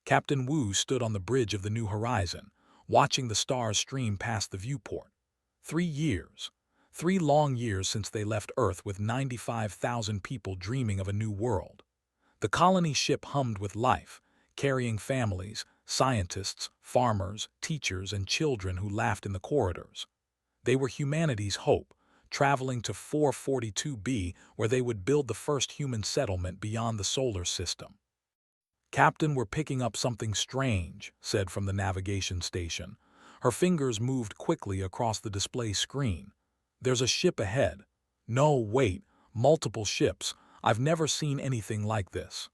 Captain Wu stood on the bridge of the New Horizon, watching the stars stream past the viewport. 3 years. 3 long years since they left Earth with 95,000 people dreaming of a new world. The colony ship hummed with life, carrying families, scientists, farmers, teachers, and children who laughed in the corridors. They were humanity's hope, traveling to 442b where they would build the first human settlement beyond the solar system. "Captain, we're picking up something strange," said from the navigation station. Her fingers moved quickly across the display screen. "There's a ship ahead." "No, wait, multiple ships. I've never seen anything like this."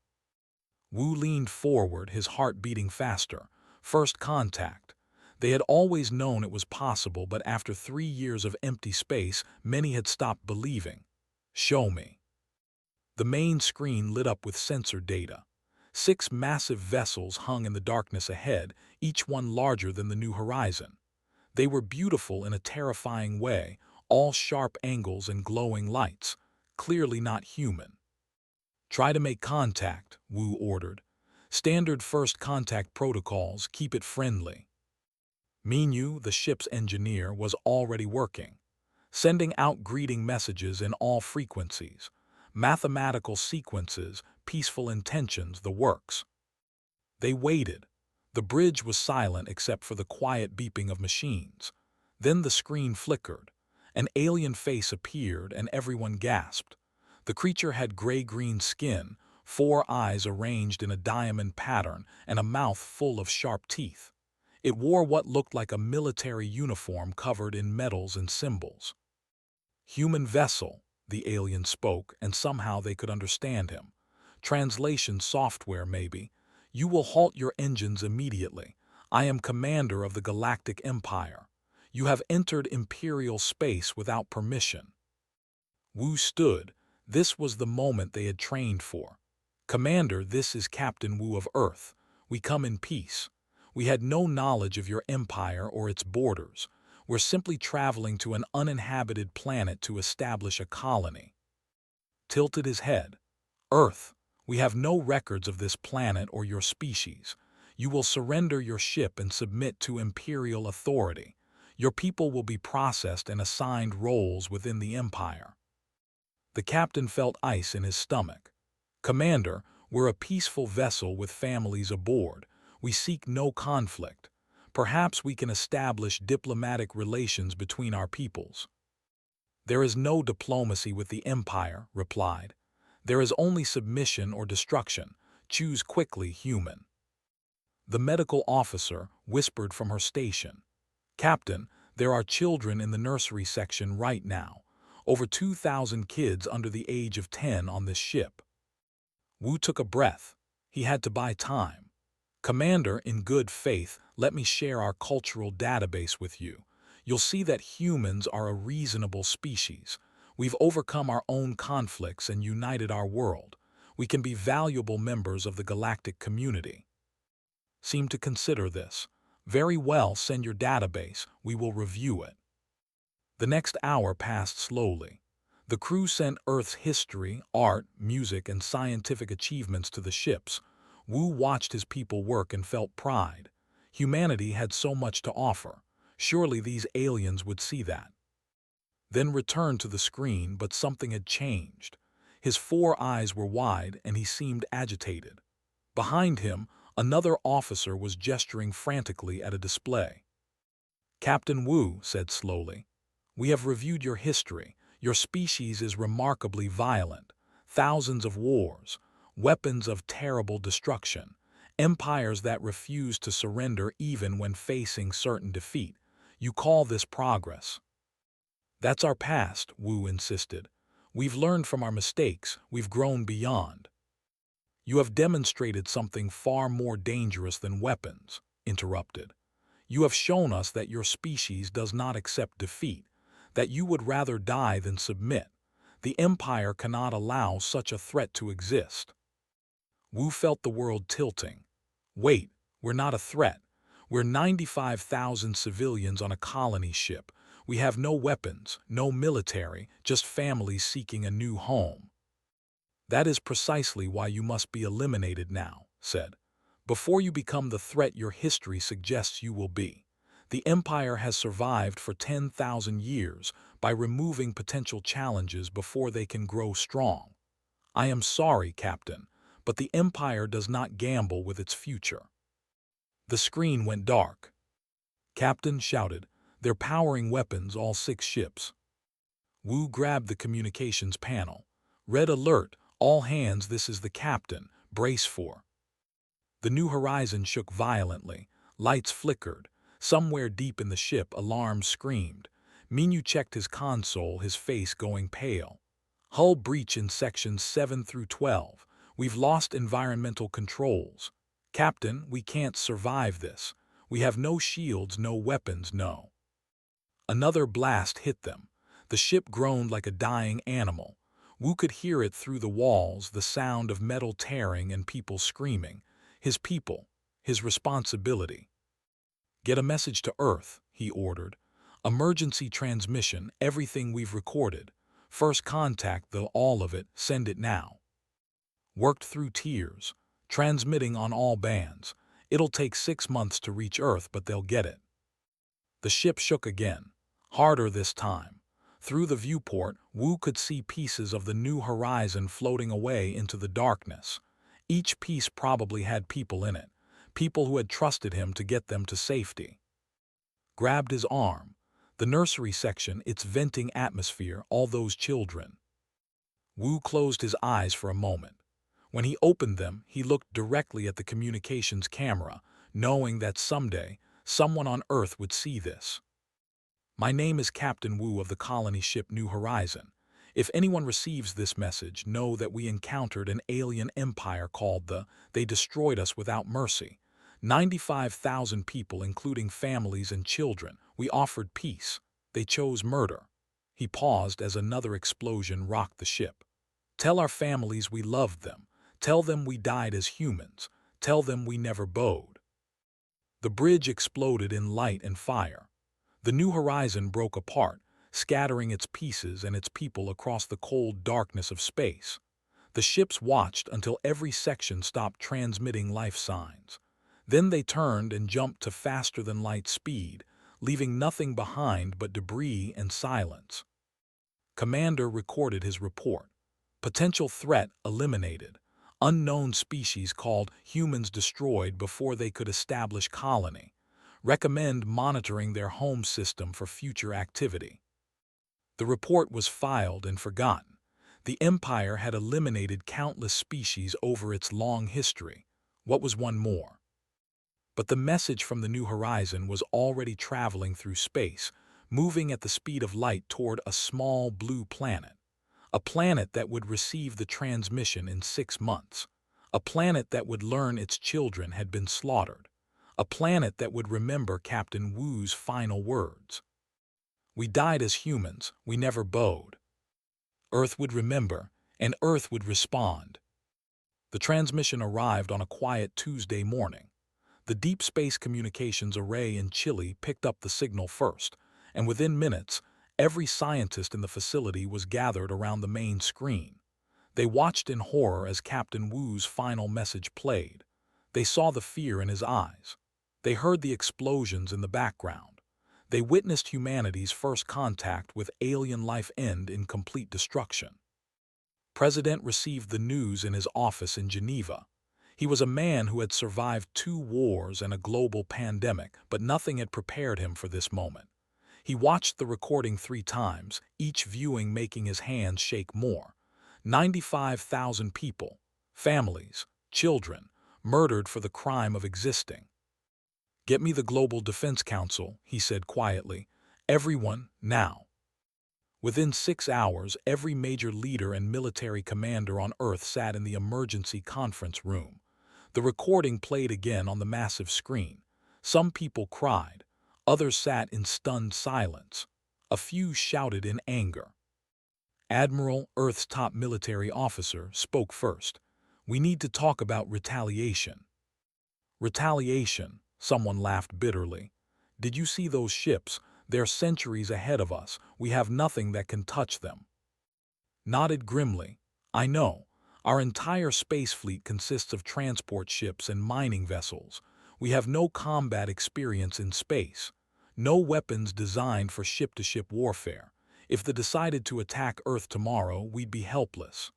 Wu leaned forward, his heart beating faster. First contact. They had always known it was possible, but after 3 years of empty space, many had stopped believing. "Show me." The main screen lit up with sensor data. 6 massive vessels hung in the darkness ahead, each one larger than the New Horizon. They were beautiful in a terrifying way, all sharp angles and glowing lights, clearly not human. "Try to make contact," Wu ordered. "Standard first contact protocols, keep it friendly." Minyu, the ship's engineer, was already working, sending out greeting messages in all frequencies. Mathematical sequences, peaceful intentions, the works. They waited. The bridge was silent except for the quiet beeping of machines. Then the screen flickered. An alien face appeared and everyone gasped. The creature had gray-green skin, 4 eyes arranged in a diamond pattern, and a mouth full of sharp teeth. It wore what looked like a military uniform covered in medals and symbols. "Human vessel," the alien spoke, and somehow they could understand him. "Translation software, maybe. You will halt your engines immediately. I am commander of the Galactic Empire. You have entered Imperial space without permission." Wu stood. This was the moment they had trained for. "Commander, this is Captain Wu of Earth. We come in peace. We had no knowledge of your empire or its borders. We're simply traveling to an uninhabited planet to establish a colony." Tilted his head. "Earth, we have no records of this planet or your species. You will surrender your ship and submit to Imperial authority. Your people will be processed and assigned roles within the Empire." The captain felt ice in his stomach. "Commander, we're a peaceful vessel with families aboard. We seek no conflict. Perhaps we can establish diplomatic relations between our peoples." "There is no diplomacy with the Empire," replied. "There is only submission or destruction. Choose quickly, human." The medical officer whispered from her station. "Captain, there are children in the nursery section right now. Over 2,000 kids under the age of 10 on this ship." Wu took a breath. He had to buy time. "Commander, in good faith, let me share our cultural database with you. You'll see that humans are a reasonable species. We've overcome our own conflicts and united our world. We can be valuable members of the galactic community." "Seem to consider this. Very well, send your database. We will review it." The next hour passed slowly. The crew sent Earth's history, art, music, and scientific achievements to the ships. Wu watched his people work and felt pride. Humanity had so much to offer. Surely these aliens would see that. Then returned to the screen, but something had changed. His 4 eyes were wide and he seemed agitated. Behind him, another officer was gesturing frantically at a display. "Captain Wu," said slowly, "we have reviewed your history. Your species is remarkably violent. Thousands of wars, weapons of terrible destruction, empires that refuse to surrender even when facing certain defeat. You call this progress?" "That's our past," Wu insisted. "We've learned from our mistakes. We've grown beyond." "You have demonstrated something far more dangerous than weapons," interrupted. "You have shown us that your species does not accept defeat, that you would rather die than submit. The Empire cannot allow such a threat to exist." Wu felt the world tilting. "Wait, we're not a threat. We're 95,000 civilians on a colony ship. We have no weapons, no military, just families seeking a new home." "That is precisely why you must be eliminated now," said. Before you become the threat your history suggests you will be. The Empire has survived for 10,000 years by removing potential challenges before they can grow strong. I am sorry, Captain, but the Empire does not gamble with its future. The screen went dark. Captain shouted, "They're powering weapons, all 6 ships." Wu grabbed the communications panel. "Red alert, all hands, this is the captain, brace for." The New Horizon shook violently. Lights flickered. Somewhere deep in the ship, alarms screamed. Minu checked his console, his face going pale. "Hull breach in sections 7 through 12. We've lost environmental controls. Captain, we can't survive this. We have no shields, no weapons, no." Another blast hit them. The ship groaned like a dying animal. Wu could hear it through the walls, the sound of metal tearing and people screaming. His people, his responsibility. "Get a message to Earth," he ordered. "Emergency transmission, everything we've recorded. First contact, though, all of it, send it now." Worked through tears. "Transmitting on all bands. It'll take 6 months to reach Earth, but they'll get it." The ship shook again. Harder this time. Through the viewport, Wu could see pieces of the New Horizon floating away into the darkness. Each piece probably had people in it, people who had trusted him to get them to safety. Grabbed his arm. The nursery section, its venting atmosphere, all those children. Wu closed his eyes for a moment. When he opened them, he looked directly at the communications camera, knowing that someday, someone on Earth would see this. "My name is Captain Wu of the colony ship New Horizon. If anyone receives this message, know that we encountered an alien empire called the. They destroyed us without mercy. 95,000 people, including families and children. We offered peace. They chose murder." He paused as another explosion rocked the ship. "Tell our families we loved them. Tell them we died as humans. Tell them we never bowed." The bridge exploded in light and fire. The New Horizon broke apart, scattering its pieces and its people across the cold darkness of space. The ships watched until every section stopped transmitting life signs. Then they turned and jumped to faster-than-light speed, leaving nothing behind but debris and silence. Commander recorded his report. Potential threat eliminated. Unknown species called humans destroyed before they could establish colony. Recommend monitoring their home system for future activity. The report was filed and forgotten. The Empire had eliminated countless species over its long history. What was one more? But the message from the New Horizon was already traveling through space, moving at the speed of light toward a small blue planet. A planet that would receive the transmission in 6 months. A planet that would learn its children had been slaughtered. A planet that would remember Captain Wu's final words. "We died as humans, we never bowed." Earth would remember, and Earth would respond. The transmission arrived on a quiet Tuesday morning. The Deep Space Communications Array in Chile picked up the signal first, and within minutes, every scientist in the facility was gathered around the main screen. They watched in horror as Captain Wu's final message played. They saw the fear in his eyes. They heard the explosions in the background. They witnessed humanity's first contact with alien life end in complete destruction. President received the news in his office in Geneva. He was a man who had survived 2 wars and a global pandemic, but nothing had prepared him for this moment. He watched the recording 3 times, each viewing making his hands shake more. 95,000 people, families, children, murdered for the crime of existing. "Get me the Global Defense Council," he said quietly. "Everyone, now." Within 6 hours, every major leader and military commander on Earth sat in the emergency conference room. The recording played again on the massive screen. Some people cried. Others sat in stunned silence. A few shouted in anger. Admiral, Earth's top military officer, spoke first. "We need to talk about retaliation." "Retaliation?" Someone laughed bitterly. "Did you see those ships? They're centuries ahead of us. We have nothing that can touch them." Nodded grimly. "I know. Our entire space fleet consists of transport ships and mining vessels. We have no combat experience in space, no weapons designed for ship-to-ship warfare. If they decided to attack Earth tomorrow, we'd be helpless."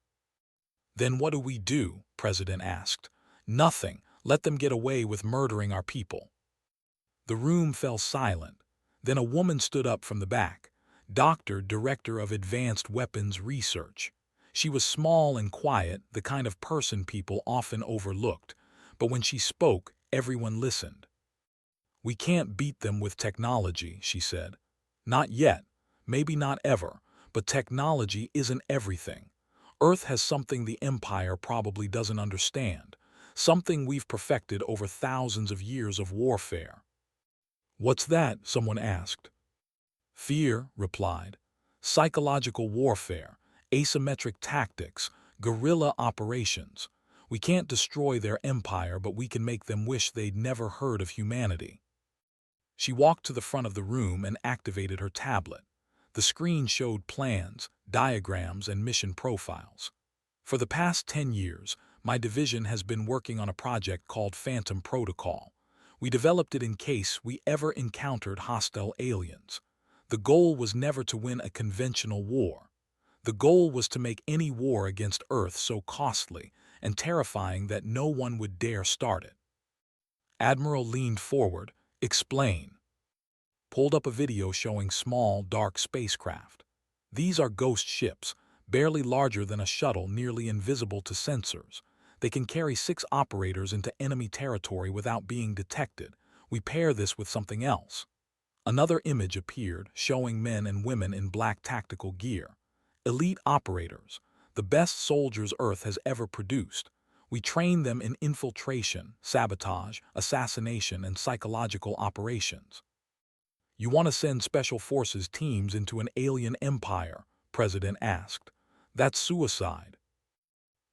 "Then what do we do?" President asked. "Nothing. Let them get away with murdering our people." The room fell silent. Then a woman stood up from the back. Doctor, Director of Advanced Weapons Research. She was small and quiet, the kind of person people often overlooked. But when she spoke, everyone listened. "We can't beat them with technology," she said. "Not yet. Maybe not ever. But technology isn't everything. Earth has something the Empire probably doesn't understand. Something we've perfected over thousands of years of warfare." "What's that?" someone asked. "Fear," replied. "Psychological warfare, asymmetric tactics, guerrilla operations. We can't destroy their empire, but we can make them wish they'd never heard of humanity." She walked to the front of the room and activated her tablet. The screen showed plans, diagrams, and mission profiles. "For the past 10 years, my division has been working on a project called Phantom Protocol. We developed it in case we ever encountered hostile aliens. The goal was never to win a conventional war. The goal was to make any war against Earth so costly and terrifying that no one would dare start it." Admiral leaned forward. "Explain." Pulled up a video showing small, dark spacecraft. "These are ghost ships, barely larger than a shuttle, nearly invisible to sensors. They can carry 6 operators into enemy territory without being detected. We pair this with something else." Another image appeared, showing men and women in black tactical gear. "Elite operators, the best soldiers Earth has ever produced. We train them in infiltration, sabotage, assassination, and psychological operations." "You want to send Special Forces teams into an alien empire?" President asked. "That's suicide."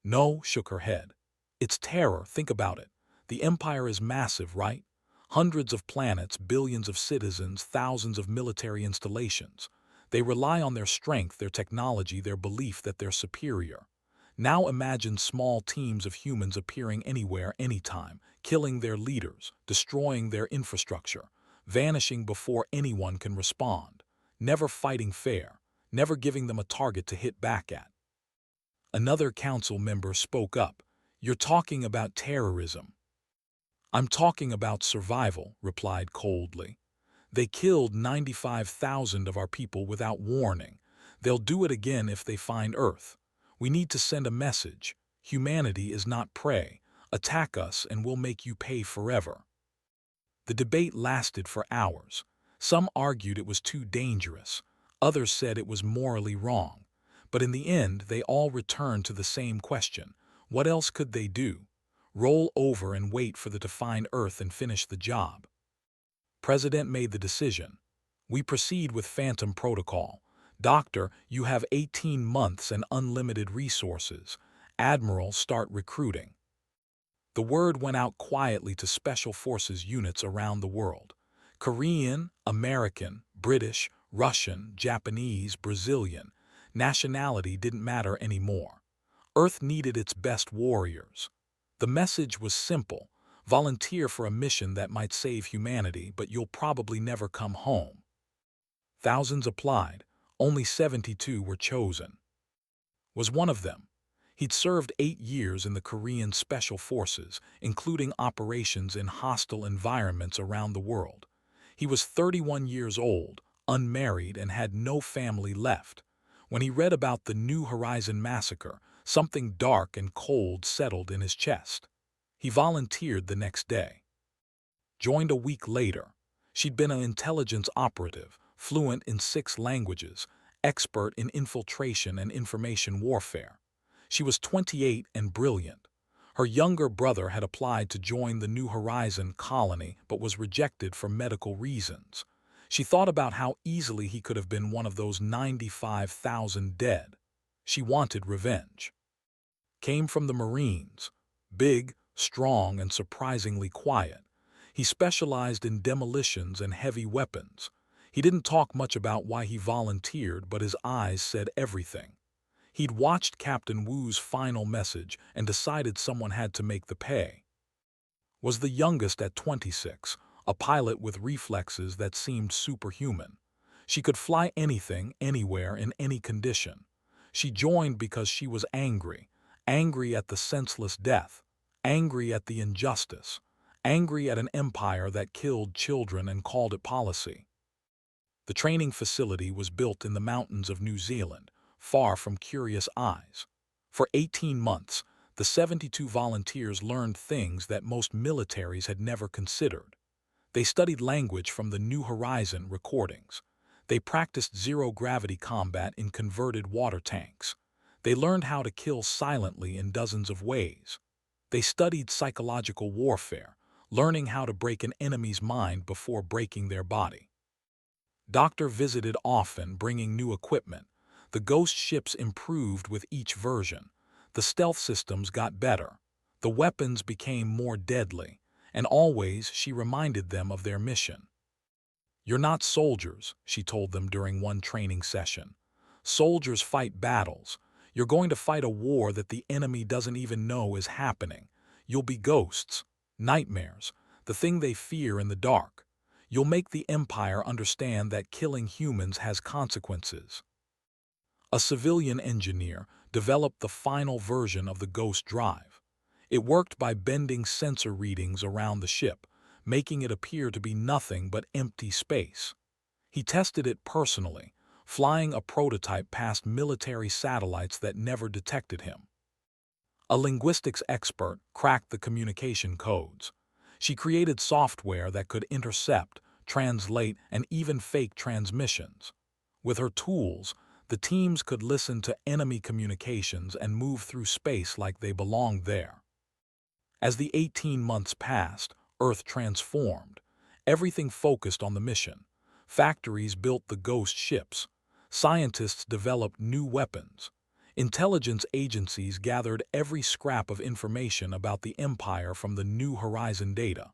"No," shook her head. "It's terror. Think about it. The empire is massive, right? Hundreds of planets, billions of citizens, thousands of military installations. They rely on their strength, their technology, their belief that they're superior. Now imagine small teams of humans appearing anywhere, anytime, killing their leaders, destroying their infrastructure, vanishing before anyone can respond, never fighting fair, never giving them a target to hit back at." Another council member spoke up. "You're talking about terrorism." "I'm talking about survival," replied coldly. "They killed 95,000 of our people without warning. They'll do it again if they find Earth. We need to send a message. Humanity is not prey. Attack us and we'll make you pay forever." The debate lasted for hours. Some argued it was too dangerous. Others said it was morally wrong. But in the end, they all returned to the same question. What else could they do? Roll over and wait for the to find Earth and finish the job. President made the decision. "We proceed with Phantom Protocol. Doctor, you have 18 months and unlimited resources. Admiral, start recruiting." The word went out quietly to Special Forces units around the world. Korean, American, British, Russian, Japanese, Brazilian. Nationality didn't matter anymore. Earth needed its best warriors. The message was simple. Volunteer for a mission that might save humanity, but you'll probably never come home. Thousands applied. Only 72 were chosen. Was one of them. He'd served 8 years in the Korean Special Forces, including operations in hostile environments around the world. He was 31 years old, unmarried, and had no family left. When he read about the New Horizon massacre, something dark and cold settled in his chest. He volunteered the next day. Joined a week later. She'd been an intelligence operative, fluent in 6 languages, expert in infiltration and information warfare. She was 28 and brilliant. Her younger brother had applied to join the New Horizon colony but was rejected for medical reasons. She thought about how easily he could have been one of those 95,000 dead. She wanted revenge. Came from the Marines. Big, strong, and surprisingly quiet. He specialized in demolitions and heavy weapons. He didn't talk much about why he volunteered, but his eyes said everything. He'd watched Captain Wu's final message and decided someone had to make the pay. Was the youngest at 26, a pilot with reflexes that seemed superhuman. She could fly anything, anywhere, in any condition. She joined because she was angry, angry at the senseless death, angry at the injustice, angry at an empire that killed children and called it policy. The training facility was built in the mountains of New Zealand, far from curious eyes. For 18 months, the 72 volunteers learned things that most militaries had never considered. They studied language from the New Horizon recordings. They practiced zero-gravity combat in converted water tanks. They learned how to kill silently in dozens of ways. They studied psychological warfare, learning how to break an enemy's mind before breaking their body. Doctor visited often, bringing new equipment. The ghost ships improved with each version. The stealth systems got better. The weapons became more deadly, and always she reminded them of their mission. "You're not soldiers," she told them during one training session. "Soldiers fight battles. You're going to fight a war that the enemy doesn't even know is happening. You'll be ghosts, nightmares, the thing they fear in the dark. You'll make the Empire understand that killing humans has consequences." A civilian engineer developed the final version of the Ghost Drive. It worked by bending sensor readings around the ship, making it appear to be nothing but empty space. He tested it personally, flying a prototype past military satellites that never detected him. A linguistics expert cracked the communication codes. She created software that could intercept, translate, and even fake transmissions. With her tools, the teams could listen to enemy communications and move through space like they belonged there. As the 18 months passed, Earth transformed. Everything focused on the mission. Factories built the ghost ships. Scientists developed new weapons. Intelligence agencies gathered every scrap of information about the Empire from the New Horizon data.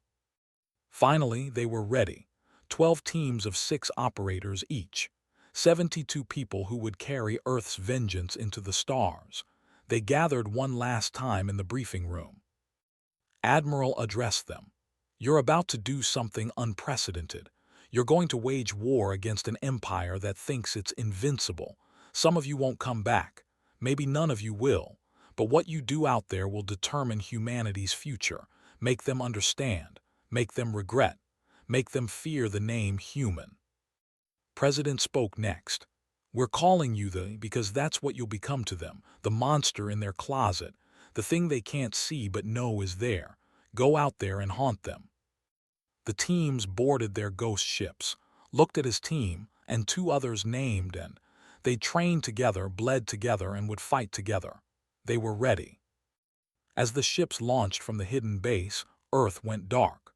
Finally, they were ready. 12 teams of 6 operators each. 72 people who would carry Earth's vengeance into the stars. They gathered one last time in the briefing room. Admiral addressed them. "You're about to do something unprecedented. You're going to wage war against an empire that thinks it's invincible. Some of you won't come back. Maybe none of you will. But what you do out there will determine humanity's future, make them understand, make them regret, make them fear the name human." President spoke next. "We're calling you because that's what you'll become to them, the monster in their closet, the thing they can't see but know is there. Go out there and haunt them." The teams boarded their ghost ships, looked at his team, and 2 others named, and they trained together, bled together, and would fight together. They were ready. As the ships launched from the hidden base, Earth went dark.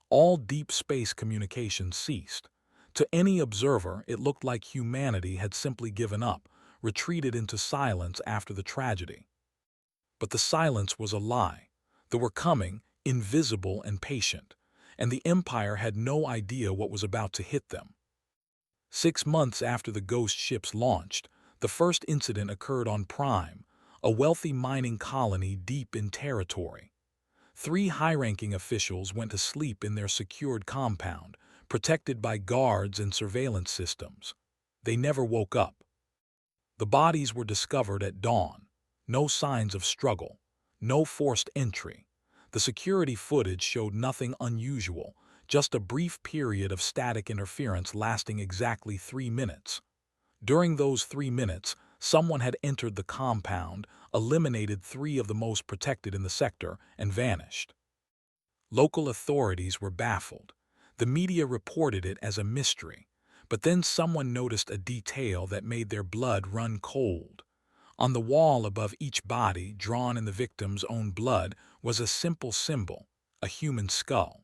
All deep space communication ceased. To any observer, it looked like humanity had simply given up, retreated into silence after the tragedy. But the silence was a lie. They were coming, invisible and patient, and the Empire had no idea what was about to hit them. 6 months after the ghost ships launched, the first incident occurred on Prime, a wealthy mining colony deep in territory. 3 high-ranking officials went to sleep in their secured compound, protected by guards and surveillance systems. They never woke up. The bodies were discovered at dawn. No signs of struggle. No forced entry. The security footage showed nothing unusual, just a brief period of static interference lasting exactly 3 minutes. During those 3 minutes, someone had entered the compound, eliminated 3 of the most protected in the sector, and vanished. Local authorities were baffled. The media reported it as a mystery, but then someone noticed a detail that made their blood run cold. On the wall above each body, drawn in the victim's own blood, was a simple symbol, a human skull.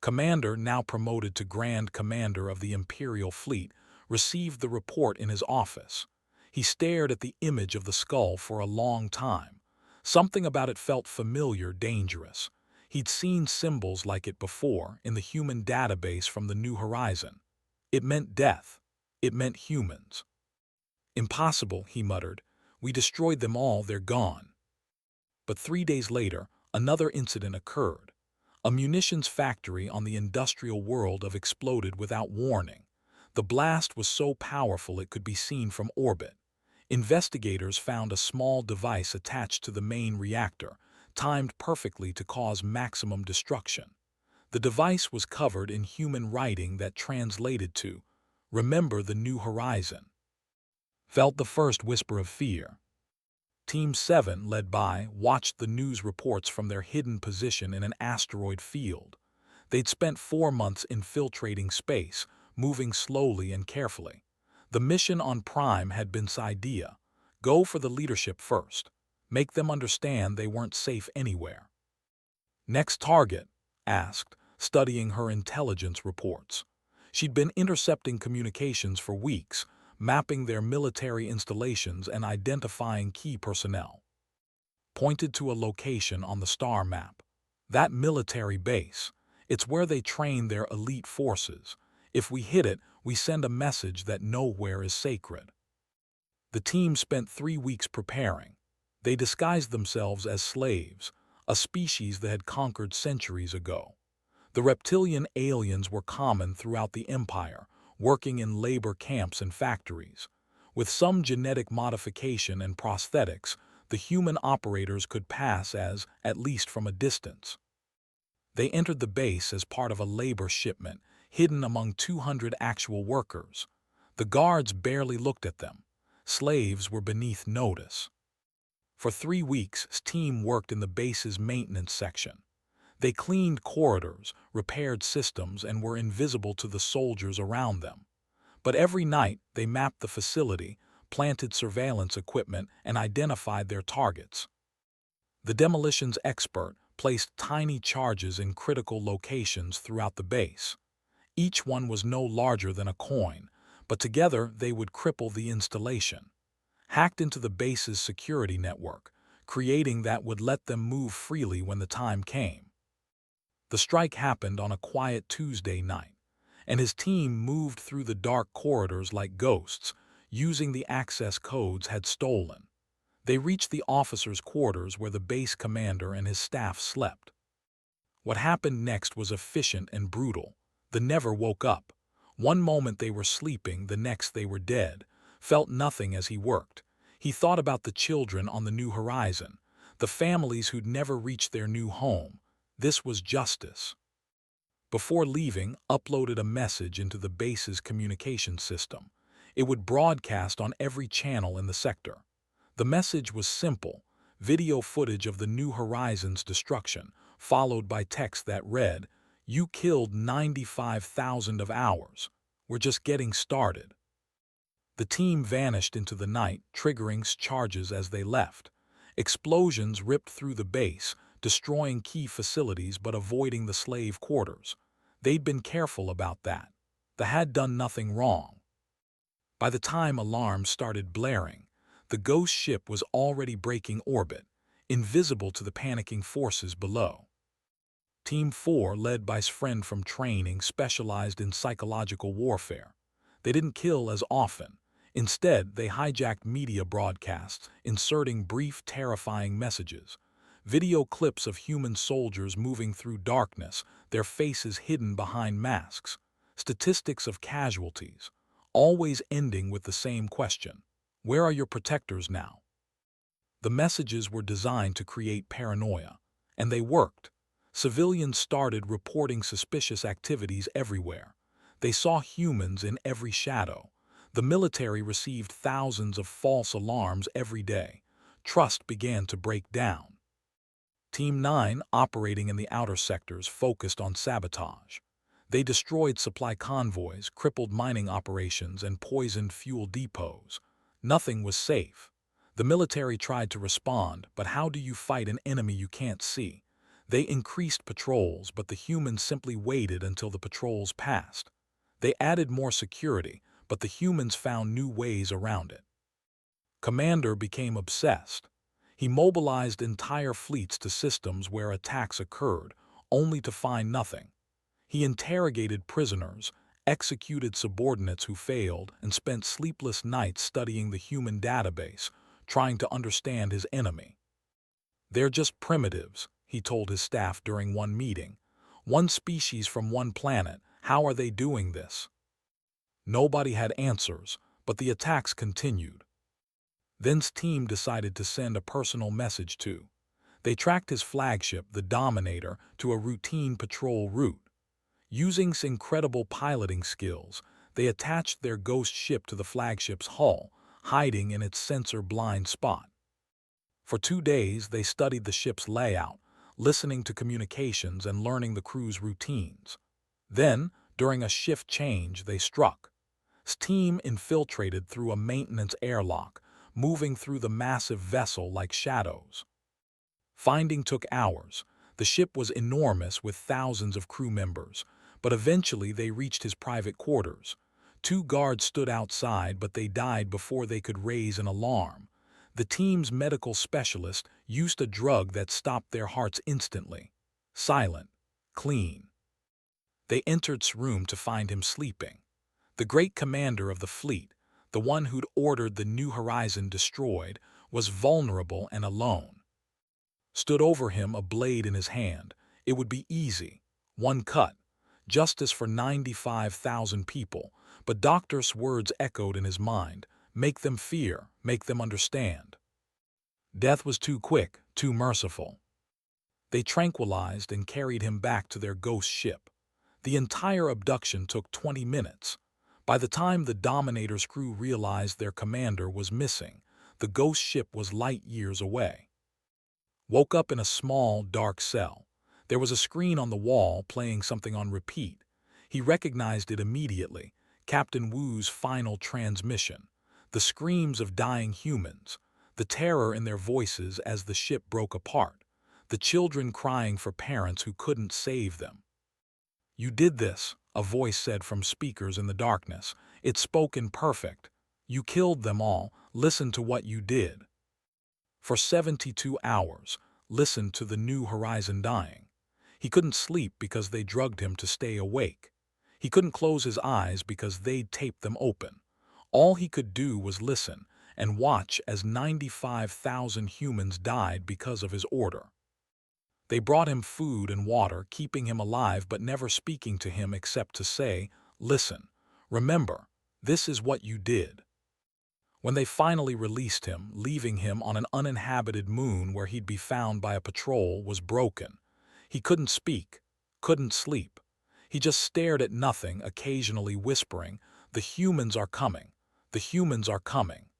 Commander, now promoted to Grand Commander of the Imperial Fleet, received the report in his office. He stared at the image of the skull for a long time. Something about it felt familiar, dangerous. He'd seen symbols like it before in the human database from the New Horizon. It meant death. It meant humans. "Impossible," he muttered. We destroyed them all, they're gone. But 3 days later, another incident occurred. A munitions factory on the industrial world of exploded without warning. The blast was so powerful it could be seen from orbit. Investigators found a small device attached to the main reactor, timed perfectly to cause maximum destruction. The device was covered in human writing that translated to, "Remember the New Horizon." Felt the first whisper of fear. Team 7, led by, watched the news reports from their hidden position in an asteroid field. They'd spent 4 months infiltrating space, moving slowly and carefully. The mission on Prime had been Idea: go for the leadership first. Make them understand they weren't safe anywhere. Next target? Asked, studying her intelligence reports. She'd been intercepting communications for weeks, mapping their military installations and identifying key personnel. Pointed to a location on the star map. That military base. It's where they train their elite forces. If we hit it, we send a message that nowhere is sacred. The team spent 3 weeks preparing. They disguised themselves as slaves, a species that had conquered centuries ago. The reptilian aliens were common throughout the Empire, working in labor camps and factories. With some genetic modification and prosthetics, the human operators could pass as, at least from a distance. They entered the base as part of a labor shipment, hidden among 200 actual workers. The guards barely looked at them. Slaves were beneath notice. For 3 weeks, his team worked in the base's maintenance section. They cleaned corridors, repaired systems, and were invisible to the soldiers around them. But every night, they mapped the facility, planted surveillance equipment, and identified their targets. The demolitions expert placed tiny charges in critical locations throughout the base. Each one was no larger than a coin, but together they would cripple the installation. Hacked into the base's security network, creating that would let them move freely when the time came. The strike happened on a quiet Tuesday night, and his team moved through the dark corridors like ghosts, using the access codes had stolen. They reached the officers' quarters where the base commander and his staff slept. What happened next was efficient and brutal. They never woke up. One moment they were sleeping, the next they were dead. Felt nothing as he worked. He thought about the children on the New Horizon, the families who'd never reached their new home. This was justice. Before leaving, uploaded a message into the base's communication system. It would broadcast on every channel in the sector. The message was simple: video footage of the New Horizon's destruction, followed by text that read, "You killed 95,000 of ours. We're just getting started." The team vanished into the night, triggering charges as they left. Explosions ripped through the base, destroying key facilities but avoiding the slave quarters. They'd been careful about that. They had done nothing wrong. By the time alarms started blaring, the ghost ship was already breaking orbit, invisible to the panicking forces below. Team 4, led by his friend from training, specialized in psychological warfare. They didn't kill as often. Instead, they hijacked media broadcasts, inserting brief, terrifying messages. Video clips of human soldiers moving through darkness, their faces hidden behind masks. Statistics of casualties, always ending with the same question: where are your protectors now? The messages were designed to create paranoia, and they worked. Civilians started reporting suspicious activities everywhere. They saw humans in every shadow. The military received thousands of false alarms every day. Trust began to break down. Team 9, operating in the outer sectors, focused on sabotage. They destroyed supply convoys, crippled mining operations, and poisoned fuel depots. Nothing was safe. The military tried to respond, but how do you fight an enemy you can't see? They increased patrols, but the humans simply waited until the patrols passed. They added more security, but the humans found new ways around it. Commander became obsessed. He mobilized entire fleets to systems where attacks occurred, only to find nothing. He interrogated prisoners, executed subordinates who failed, and spent sleepless nights studying the human database, trying to understand his enemy. "They're just primitives," he told his staff during one meeting. "One species from one planet. How are they doing this?" Nobody had answers, but the attacks continued. Then's team decided to send a personal message to. They tracked his flagship, the Dominator, to a routine patrol route. Using incredible piloting skills, they attached their ghost ship to the flagship's hull, hiding in its sensor blind spot. For 2 days, they studied the ship's layout, listening to communications and learning the crew's routines. Then, during a shift change, they struck. His team infiltrated through a maintenance airlock, moving through the massive vessel like shadows. Finding took hours. The ship was enormous with thousands of crew members, but eventually they reached his private quarters. 2 guards stood outside, but they died before they could raise an alarm. The team's medical specialist used a drug that stopped their hearts instantly. Silent, clean. They entered his room to find him sleeping. The great commander of the fleet, the one who'd ordered the New Horizon destroyed, was vulnerable and alone. Stood over him, a blade in his hand. It would be easy. One cut. Justice for 95,000 people. But Doctor's words echoed in his mind. Make them fear. Make them understand. Death was too quick, too merciful. They tranquilized and carried him back to their ghost ship. The entire abduction took 20 minutes. By the time the Dominator's crew realized their commander was missing, the ghost ship was light years away. Woke up in a small, dark cell. There was a screen on the wall playing something on repeat. He recognized it immediately. Captain Wu's final transmission. The screams of dying humans. The terror in their voices as the ship broke apart. The children crying for parents who couldn't save them. "You did this," a voice said from speakers in the darkness. It spoke in perfect. "You killed them all. Listen to what you did." For 72 hours, listened to the New Horizon dying. He couldn't sleep because they drugged him to stay awake. He couldn't close his eyes because they'd taped them open. All he could do was listen and watch as 95,000 humans died because of his order. They brought him food and water, keeping him alive but never speaking to him except to say, "Listen, remember, this is what you did." When they finally released him, leaving him on an uninhabited moon where he'd be found by a patrol, was broken. He couldn't speak, couldn't sleep. He just stared at nothing, occasionally whispering, "The humans are coming. The humans are coming."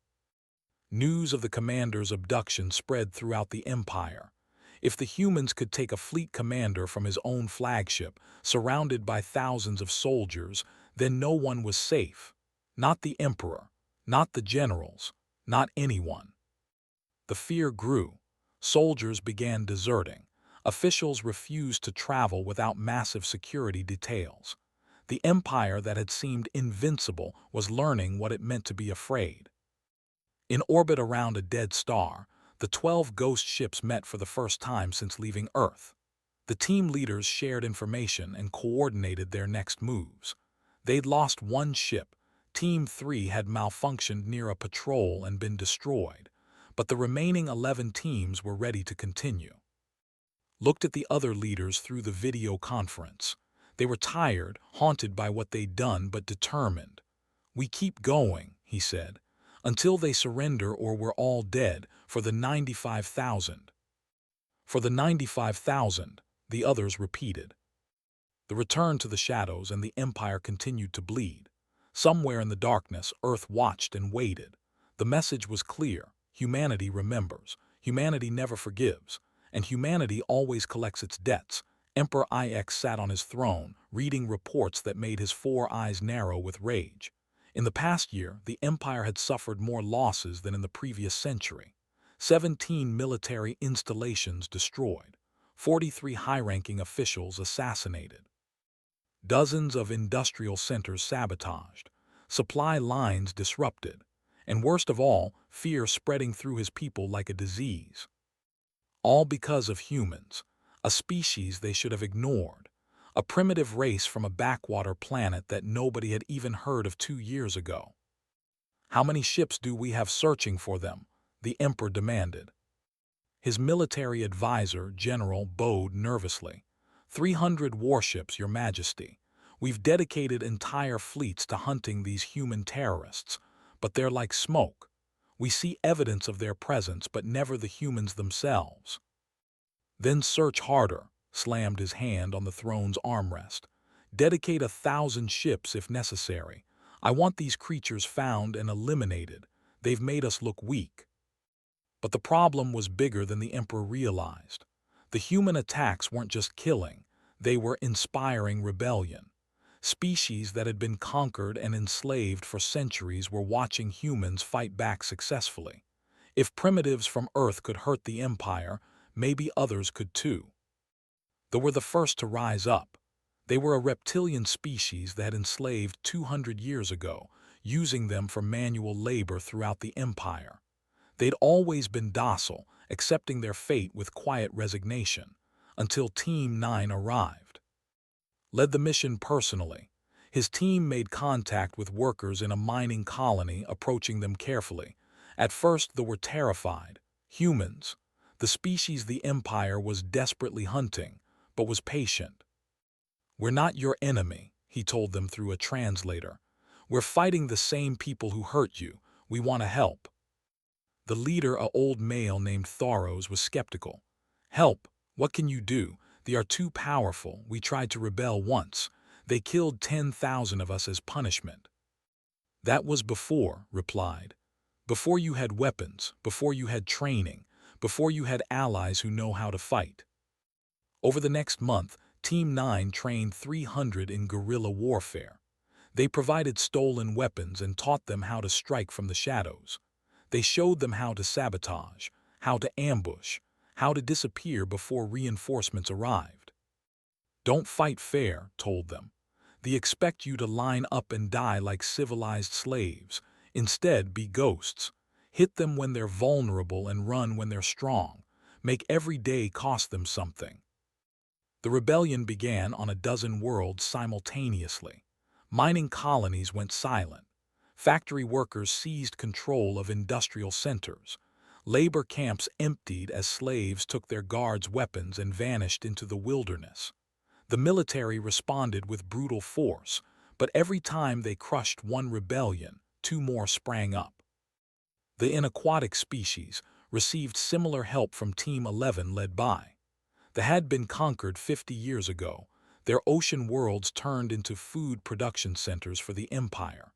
News of the commander's abduction spread throughout the Empire. If the humans could take a fleet commander from his own flagship, surrounded by thousands of soldiers, then no one was safe. Not the Emperor. Not the generals, not anyone. The fear grew. Soldiers began deserting. Officials refused to travel without massive security details. The empire that had seemed invincible was learning what it meant to be afraid. In orbit around a dead star, the 12 ghost ships met for the first time since leaving Earth. The team leaders shared information and coordinated their next moves. They'd lost one ship. Team 3 had malfunctioned near a patrol and been destroyed, but the remaining 11 teams were ready to continue. Looked at the other leaders through the video conference. They were tired, haunted by what they'd done, but determined. "We keep going," he said, "until they surrender or we're all dead, for the 95,000. For the 95,000, the others repeated. The return to the shadows and the Empire continued to bleed. Somewhere in the darkness, Earth watched and waited. The message was clear. Humanity remembers. Humanity never forgives. And humanity always collects its debts. Emperor IX sat on his throne, reading reports that made his 4 eyes narrow with rage. In the past year, the Empire had suffered more losses than in the previous century. 17 military installations destroyed. 43 high-ranking officials assassinated. Dozens of industrial centers sabotaged, supply lines disrupted, and worst of all, fear spreading through his people like a disease. All because of humans, a species they should have ignored, a primitive race from a backwater planet that nobody had even heard of 2 years ago. "How many ships do we have searching for them?" the Emperor demanded. His military advisor, General, bowed nervously. 300 warships, Your Majesty. We've dedicated entire fleets to hunting these human terrorists, but they're like smoke. We see evidence of their presence, but never the humans themselves. Then search harder, slammed his hand on the throne's armrest. Dedicate 1,000 ships if necessary. I want these creatures found and eliminated. They've made us look weak. But the problem was bigger than the Emperor realized. The human attacks weren't just killing, they were inspiring rebellion. Species that had been conquered and enslaved for centuries were watching humans fight back successfully. If primitives from Earth could hurt the Empire, maybe others could too. They were the first to rise up. They were a reptilian species that had enslaved 200 years ago, using them for manual labor throughout the Empire. They'd always been docile, accepting their fate with quiet resignation, until Team 9 arrived. Led the mission personally, his team made contact with workers in a mining colony, approaching them carefully. At first they were terrified. Humans, the species the Empire was desperately hunting, but was patient. "We're not your enemy," he told them through a translator. "We're fighting the same people who hurt you. We want to help." The leader, an old male named Thoros, was skeptical. "Help? What can you do? They are too powerful. We tried to rebel once. They killed 10,000 of us as punishment." "That was before," replied. "Before you had weapons, before you had training, before you had allies who know how to fight." Over the next month, Team 9 trained 300 in guerrilla warfare. They provided stolen weapons and taught them how to strike from the shadows. They showed them how to sabotage, how to ambush, how to disappear before reinforcements arrived. "Don't fight fair," told them. "They expect you to line up and die like civilized slaves. Instead, be ghosts. Hit them when they're vulnerable and run when they're strong. Make every day cost them something." The rebellion began on a dozen worlds simultaneously. Mining colonies went silent. Factory workers seized control of industrial centers. Labor camps emptied as slaves took their guards' weapons and vanished into the wilderness. The military responded with brutal force, but every time they crushed one rebellion, two more sprang up. The aquatic species received similar help from Team 11 led by. They had been conquered 50 years ago. Their ocean worlds turned into food production centers for the Empire.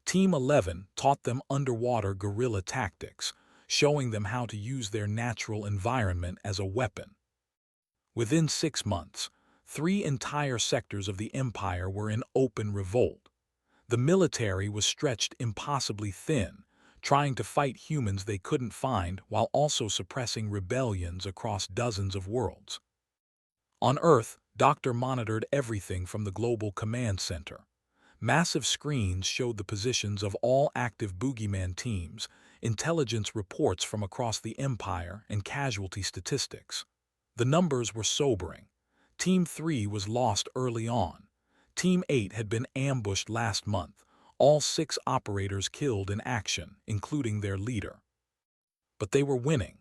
Team 11 taught them underwater guerrilla tactics, showing them how to use their natural environment as a weapon. Within 6 months, 3 entire sectors of the Empire were in open revolt. The military was stretched impossibly thin, trying to fight humans they couldn't find while also suppressing rebellions across dozens of worlds. On Earth, Doctor monitored everything from the global command center. Massive screens showed the positions of all active Boogeyman teams, intelligence reports from across the Empire, and casualty statistics. The numbers were sobering. Team 3 was lost early on. Team 8 had been ambushed last month, all 6 operators killed in action, including their leader. But they were winning.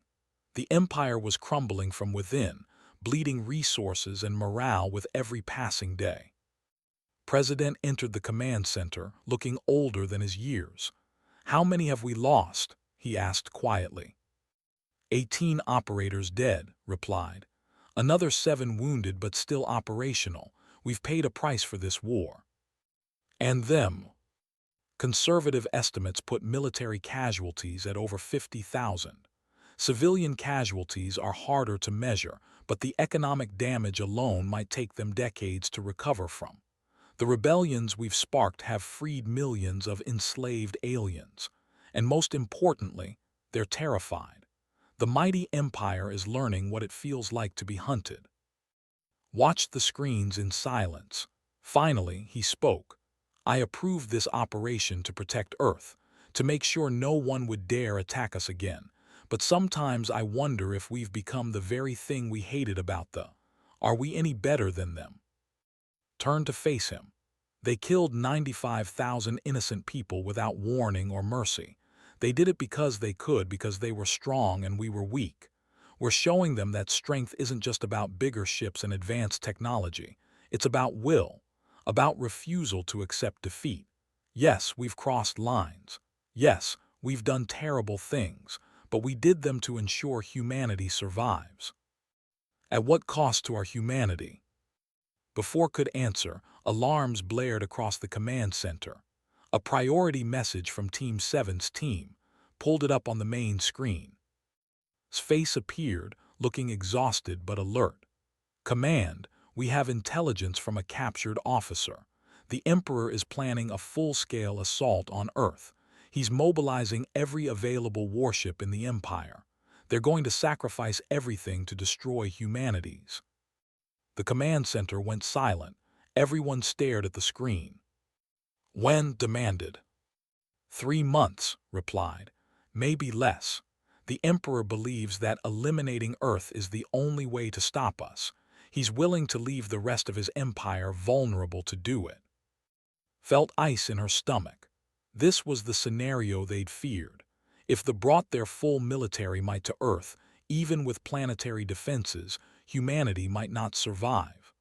The Empire was crumbling from within, bleeding resources and morale with every passing day. President entered the command center, looking older than his years. "How many have we lost?" he asked quietly. 18 operators dead," replied. "Another 7 wounded but still operational. We've paid a price for this war." "And them?" Conservative estimates put military casualties at over 50,000. Civilian casualties are harder to measure, but the economic damage alone might take them decades to recover from. The rebellions we've sparked have freed millions of enslaved aliens. And most importantly, they're terrified. The mighty Empire is learning what it feels like to be hunted. Watched the screens in silence. Finally, he spoke. "I approved this operation to protect Earth, to make sure no one would dare attack us again. But sometimes I wonder if we've become the very thing we hated about them. Are we any better than them?" Turned to face him. They killed 95,000 innocent people without warning or mercy. They did it because they could, because they were strong and we were weak. We're showing them that strength isn't just about bigger ships and advanced technology. It's about will, about refusal to accept defeat. Yes, we've crossed lines. Yes, we've done terrible things, but we did them to ensure humanity survives. At what cost to our humanity? Before could answer, alarms blared across the command center. A priority message from Team 7's team pulled it up on the main screen. His face appeared, looking exhausted but alert. Command, we have intelligence from a captured officer. The Emperor is planning a full-scale assault on Earth. He's mobilizing every available warship in the Empire. They're going to sacrifice everything to destroy humanities. The command center went silent. Everyone stared at the screen. When demanded. 3 months, replied. Maybe less. The Emperor believes that eliminating Earth is the only way to stop us. He's willing to leave the rest of his empire vulnerable to do it. Felt ice in her stomach. This was the scenario they'd feared. If they brought their full military might to Earth, even with planetary defenses, humanity might not survive.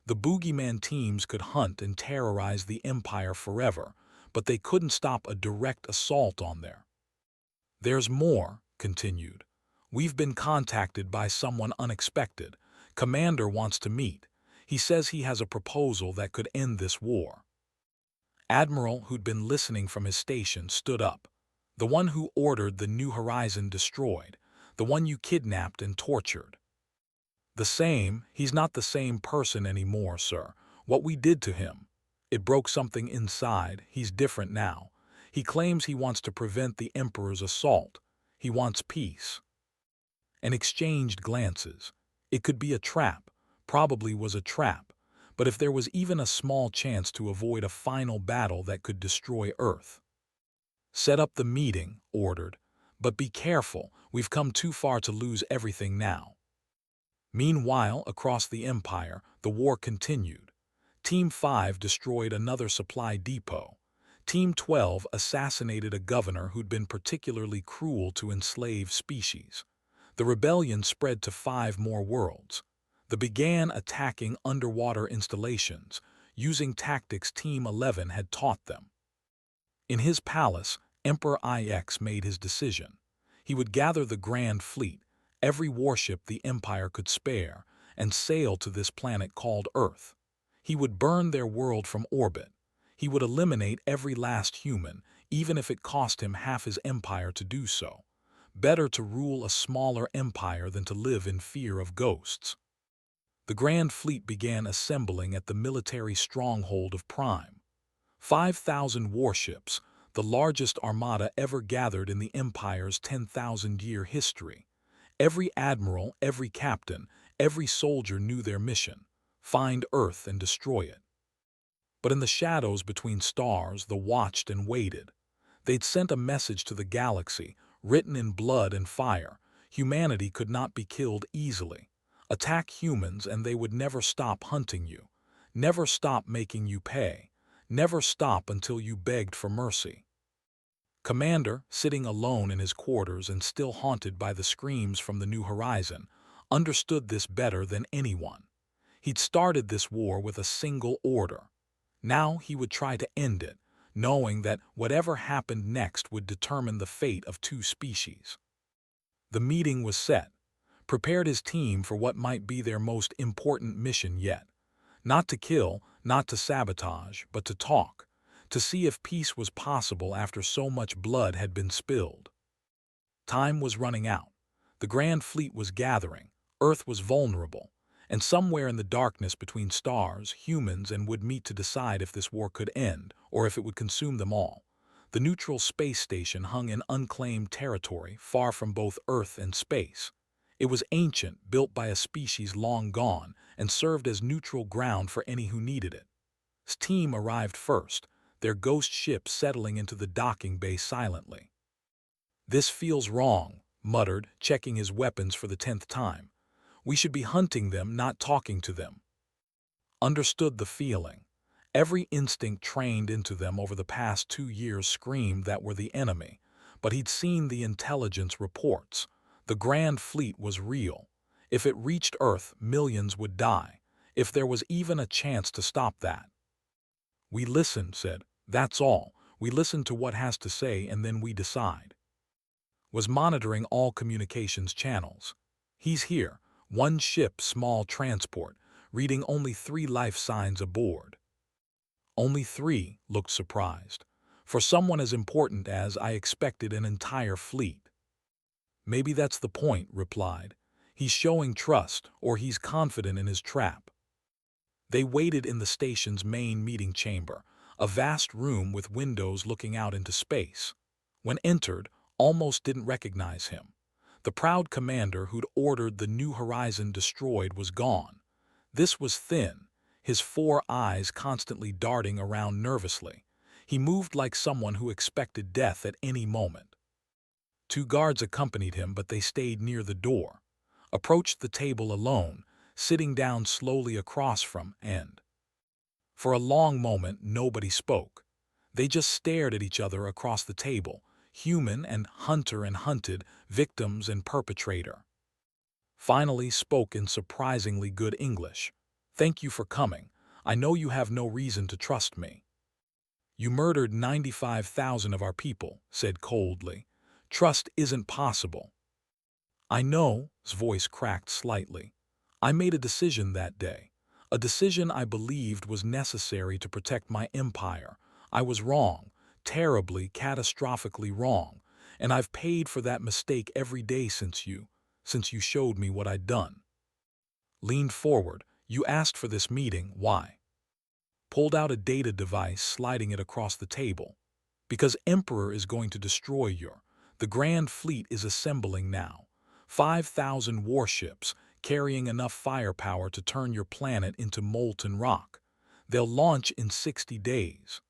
The Boogeyman teams could hunt and terrorize the Empire forever, but they couldn't stop a direct assault on there. There's more, continued. We've been contacted by someone unexpected. Commander wants to meet. He says he has a proposal that could end this war. Admiral, who'd been listening from his station, stood up. The one who ordered the New Horizon destroyed. The one you kidnapped and tortured. The same. He's not the same person anymore, sir. What we did to him. It broke something inside. He's different now. He claims he wants to prevent the Emperor's assault. He wants peace. And exchanged glances. It could be a trap. Probably was a trap. But if there was even a small chance to avoid a final battle that could destroy Earth. Set up the meeting, ordered. But be careful. We've come too far to lose everything now. Meanwhile, across the Empire, the war continued. Team 5 destroyed another supply depot. Team 12 assassinated a governor who'd been particularly cruel to enslaved species. The rebellion spread to 5 more worlds. They began attacking underwater installations, using tactics Team 11 had taught them. In his palace, Emperor IX made his decision. He would gather the Grand Fleet, every warship the Empire could spare, and sail to this planet called Earth. He would burn their world from orbit. He would eliminate every last human, even if it cost him half his empire to do so. Better to rule a smaller empire than to live in fear of ghosts. The Grand Fleet began assembling at the military stronghold of Prime. 5,000 warships, the largest armada ever gathered in the Empire's 10,000-year history. Every admiral, every captain, every soldier knew their mission: find Earth and destroy it. But in the shadows between stars, they watched and waited. They'd sent a message to the galaxy, written in blood and fire. Humanity could not be killed easily. Attack humans and they would never stop hunting you. Never stop making you pay. Never stop until you begged for mercy. Commander, sitting alone in his quarters and still haunted by the screams from the New Horizon, understood this better than anyone. He'd started this war with a single order. Now he would try to end it, knowing that whatever happened next would determine the fate of 2 species. The meeting was set. Prepared his team for what might be their most important mission yet. Not to kill, not to sabotage, but to talk. To see if peace was possible after so much blood had been spilled. Time was running out. The Grand Fleet was gathering. Earth was vulnerable. And somewhere in the darkness between stars, humans would meet to decide if this war could end, or if it would consume them all. The neutral space station hung in unclaimed territory, far from both Earth and space. It was ancient, built by a species long gone, and served as neutral ground for any who needed it. His team arrived first, their ghost ship settling into the docking bay silently. "This feels wrong," muttered, checking his weapons for the 10th time. "We should be hunting them, not talking to them." Understood the feeling. Every instinct trained into them over the past 2 years screamed that we're the enemy. but he'd seen the intelligence reports. The Grand Fleet was real. If it reached Earth, millions would die, if there was even a chance to stop that. We listen, said. That's all. We listen to what has to say and then we decide. Was monitoring all communications channels. He's here, one ship, small transport, reading only 3 life signs aboard. Only 3, looked surprised. For someone as important as I expected an entire fleet. Maybe that's the point, replied. He's showing trust, or he's confident in his trap. They waited in the station's main meeting chamber, a vast room with windows looking out into space. When entered, almost didn't recognize him. The proud commander who'd ordered the New Horizon destroyed was gone. This was Thin, his 4 eyes constantly darting around nervously. He moved like someone who expected death at any moment. 2 guards accompanied him, but they stayed near the door. Approached the table alone, sitting down slowly across from and. For a long moment, nobody spoke. They just stared at each other across the table, human and hunted, victims and perpetrator. Finally spoke in surprisingly good English. Thank you for coming. I know you have no reason to trust me. You murdered 95,000 of our people, said coldly. Trust isn't possible. I know, his voice cracked slightly. I made a decision that day. A decision I believed was necessary to protect my empire. I was wrong, terribly, catastrophically wrong, and I've paid for that mistake every day since you showed me what I'd done. Leaned forward. You asked for this meeting, why? Pulled out a data device, sliding it across the table. Because Emperor is going to destroy the Grand Fleet is assembling now. 5,000 warships, carrying enough firepower to turn your planet into molten rock. They'll launch in 60 days.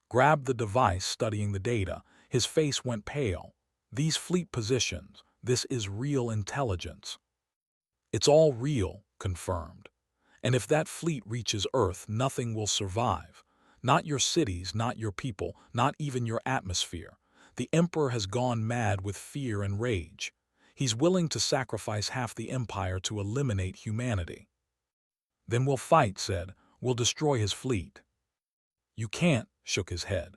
Grabbed the device, studying the data. His face went pale. These fleet positions, this is real intelligence. It's all real, confirmed. And if that fleet reaches Earth, nothing will survive. Not your cities, not your people, not even your atmosphere. The Emperor has gone mad with fear and rage. He's willing to sacrifice half the empire to eliminate humanity. Then we'll fight, said. We'll destroy his fleet. You can't, shook his head.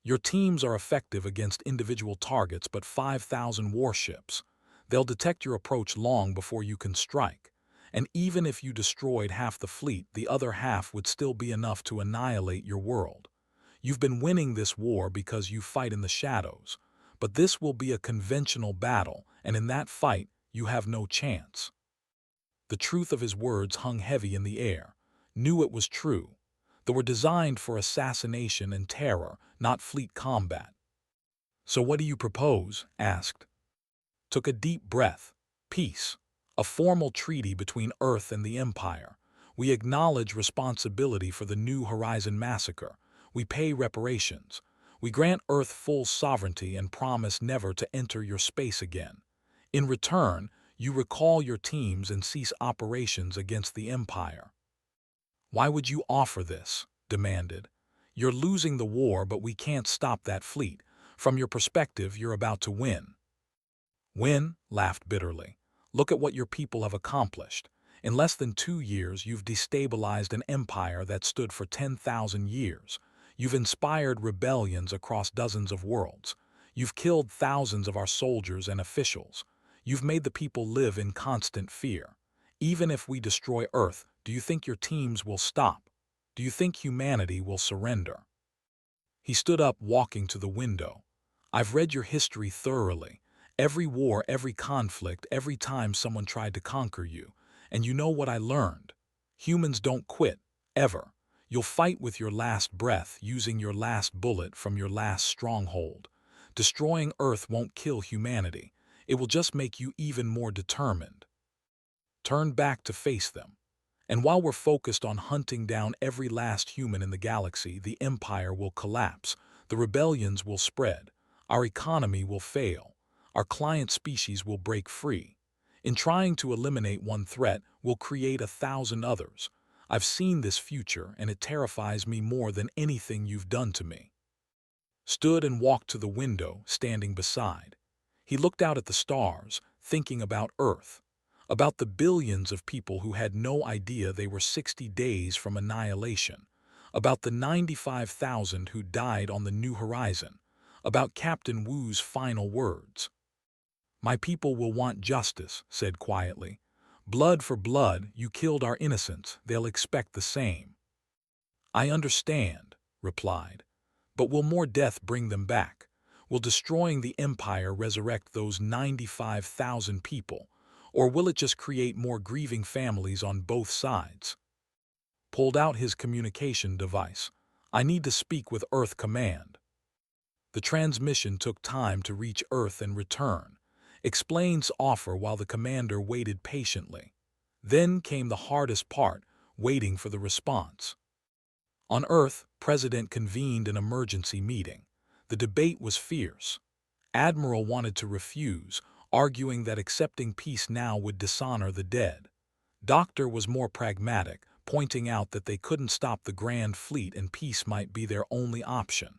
Your teams are effective against individual targets, but 5,000 warships. They'll detect your approach long before you can strike. And even if you destroyed half the fleet, the other half would still be enough to annihilate your world. You've been winning this war because you fight in the shadows. But this will be a conventional battle, and in that fight, you have no chance. The truth of his words hung heavy in the air. Knew it was true. They were designed for assassination and terror, not fleet combat. So what do you propose? Asked. Took a deep breath. Peace. A formal treaty between Earth and the Empire. We acknowledge responsibility for the New Horizon massacre. We pay reparations. We grant Earth full sovereignty and promise never to enter your space again. In return, you recall your teams and cease operations against the Empire. Why would you offer this? Demanded. You're losing the war, but we can't stop that fleet. From your perspective, you're about to win. Win? Laughed bitterly. Look at what your people have accomplished. In less than 2 years, you've destabilized an empire that stood for 10,000 years. You've inspired rebellions across dozens of worlds. You've killed thousands of our soldiers and officials. You've made the people live in constant fear. Even if we destroy Earth, do you think your teams will stop? Do you think humanity will surrender? He stood up, walking to the window. I've read your history thoroughly. Every war, every conflict, every time someone tried to conquer you. And you know what I learned? Humans don't quit, ever. You'll fight with your last breath, using your last bullet from your last stronghold. Destroying Earth won't kill humanity. It will just make you even more determined. Turn back to face them. And while we're focused on hunting down every last human in the galaxy, the Empire will collapse, the rebellions will spread, our economy will fail. Our client species will break free. In trying to eliminate one threat, we'll create 1,000 others. I've seen this future, and it terrifies me more than anything you've done to me. stood and walked to the window, standing beside. He looked out at the stars, thinking about Earth, about the billions of people who had no idea they were 60 days from annihilation, about the 95,000 who died on the New Horizon, about Captain Wu's final words. "My people will want justice," said quietly. "Blood for blood, you killed our innocents, they'll expect the same." "I understand," replied. "But will more death bring them back? Will destroying the Empire resurrect those 95,000 people? Or will it just create more grieving families on both sides?" Pulled out his communication device. "I need to speak with Earth Command." The transmission took time to reach Earth and return. Explains offer while the commander waited patiently. Then came the hardest part, waiting for the response. On Earth, President convened an emergency meeting. The debate was fierce. Admiral wanted to refuse, arguing that accepting peace now would dishonor the dead. Doctor was more pragmatic, pointing out that they couldn't stop the Grand Fleet and peace might be their only option.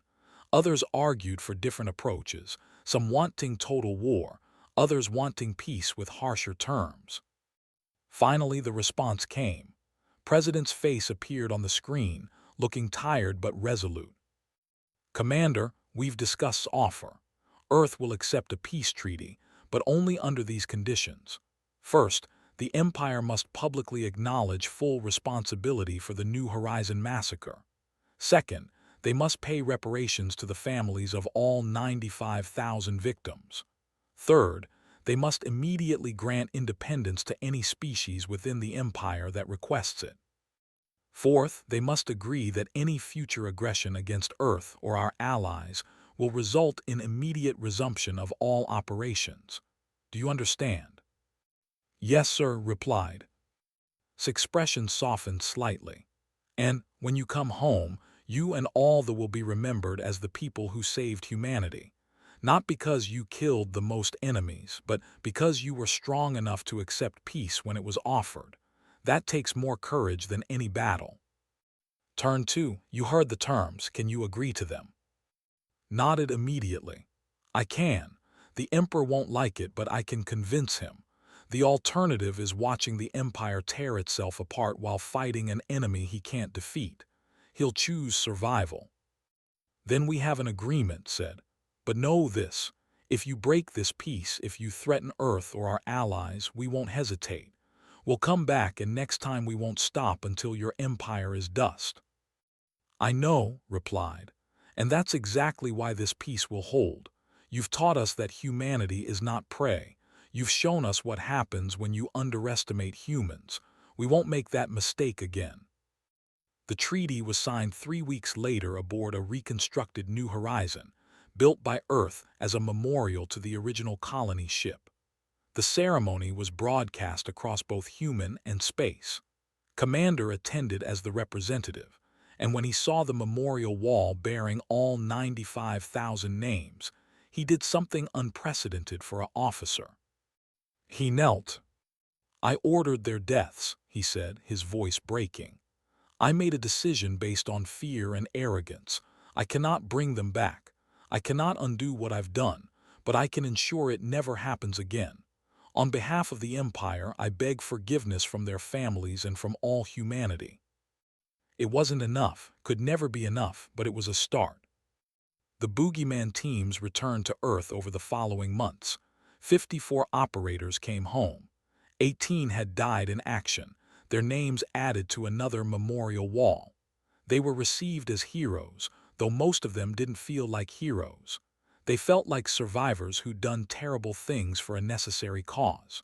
Others argued for different approaches, some wanting total war, others wanting peace with harsher terms. Finally, the response came. President's face appeared on the screen, looking tired but resolute. "Commander, we've discussed offer. Earth will accept a peace treaty, but only under these conditions. First, the Empire must publicly acknowledge full responsibility for the New Horizon massacre. Second, they must pay reparations to the families of all 95,000 victims. Third, they must immediately grant independence to any species within the Empire that requests it. Fourth, they must agree that any future aggression against Earth or our allies will result in immediate resumption of all operations. Do you understand?" "Yes, sir," replied. His expression softened slightly. "And when you come home, you and all that will be remembered as the people who saved humanity. Not because you killed the most enemies, but because you were strong enough to accept peace when it was offered. That takes more courage than any battle." Turn 2. You heard the terms. Can you agree to them? Nodded immediately. "I can. The Emperor won't like it, but I can convince him. The alternative is watching the Empire tear itself apart while fighting an enemy he can't defeat. He'll choose survival." "Then we have an agreement," said. "But know this. If you break this peace, if you threaten Earth or our allies, we won't hesitate. We'll come back, and next time we won't stop until your empire is dust." "I know," replied. "And that's exactly why this peace will hold. You've taught us that humanity is not prey. You've shown us what happens when you underestimate humans. We won't make that mistake again." The treaty was signed 3 weeks later aboard a reconstructed New Horizon, built by Earth as a memorial to the original colony ship. The ceremony was broadcast across both human and space. Commander attended as the representative, and when he saw the memorial wall bearing all 95,000 names, he did something unprecedented for an officer. He knelt. "I ordered their deaths," he said, his voice breaking. "I made a decision based on fear and arrogance. I cannot bring them back. I cannot undo what I've done, but I can ensure it never happens again. On behalf of the Empire, I beg forgiveness from their families and from all humanity." It wasn't enough, could never be enough, but it was a start. The Boogeyman teams returned to Earth over the following months. 54 operators came home. 18 had died in action, their names added to another memorial wall. They were received as heroes, though most of them didn't feel like heroes. They felt like survivors who'd done terrible things for a necessary cause.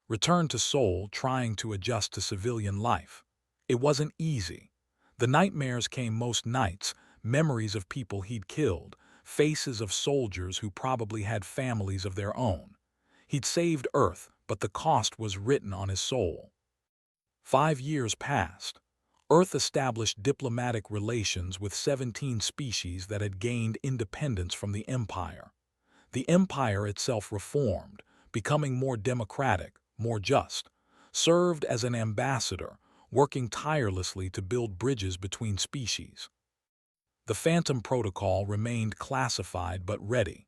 Returned to Seoul, trying to adjust to civilian life. It wasn't easy. The nightmares came most nights, memories of people he'd killed, faces of soldiers who probably had families of their own. He'd saved Earth, but the cost was written on his soul. 5 years passed. Earth established diplomatic relations with 17 species that had gained independence from the Empire. The Empire itself reformed, becoming more democratic, more just, served as an ambassador, working tirelessly to build bridges between species. The Phantom Protocol remained classified but ready.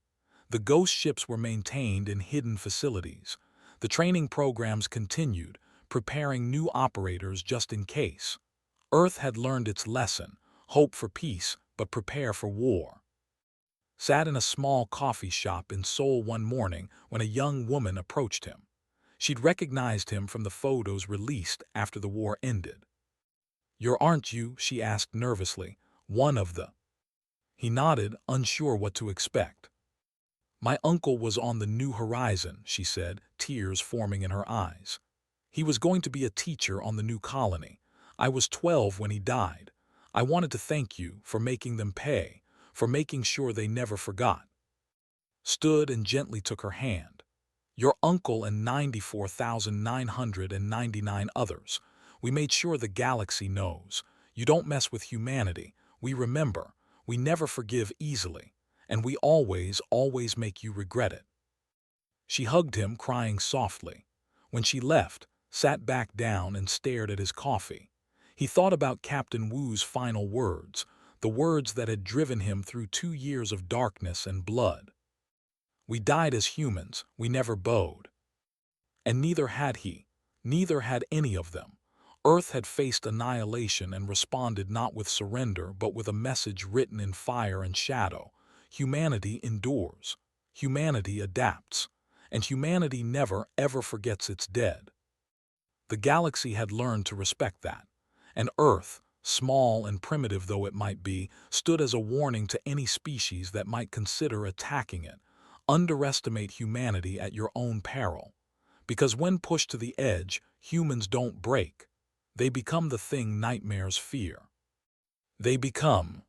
The ghost ships were maintained in hidden facilities. The training programs continued, preparing new operators just in case. Earth had learned its lesson: hope for peace, but prepare for war. Sat in a small coffee shop in Seoul one morning when a young woman approached him. She'd recognized him from the photos released after the war ended. Aren't you," she asked nervously, "one of the—" He nodded, unsure what to expect. "My uncle was on the New Horizon," she said, tears forming in her eyes. "He was going to be a teacher on the new colony. I was 12 when he died. I wanted to thank you for making them pay, for making sure they never forgot." Stood and gently took her hand. "Your uncle and 94,999 others. We made sure the galaxy knows. You don't mess with humanity. We remember. We never forgive easily. And we always, always make you regret it." She hugged him, crying softly. When she left, sat back down and stared at his coffee. He thought about Captain Wu's final words, the words that had driven him through 2 years of darkness and blood. "We died as humans, we never bowed." And neither had he. Neither had any of them. Earth had faced annihilation and responded not with surrender but with a message written in fire and shadow. Humanity endures. Humanity adapts. And humanity never, ever forgets its dead. The galaxy had learned to respect that. And Earth, small and primitive though it might be, stood as a warning to any species that might consider attacking it. Underestimate humanity at your own peril. Because when pushed to the edge, humans don't break. They become the thing nightmares fear. They become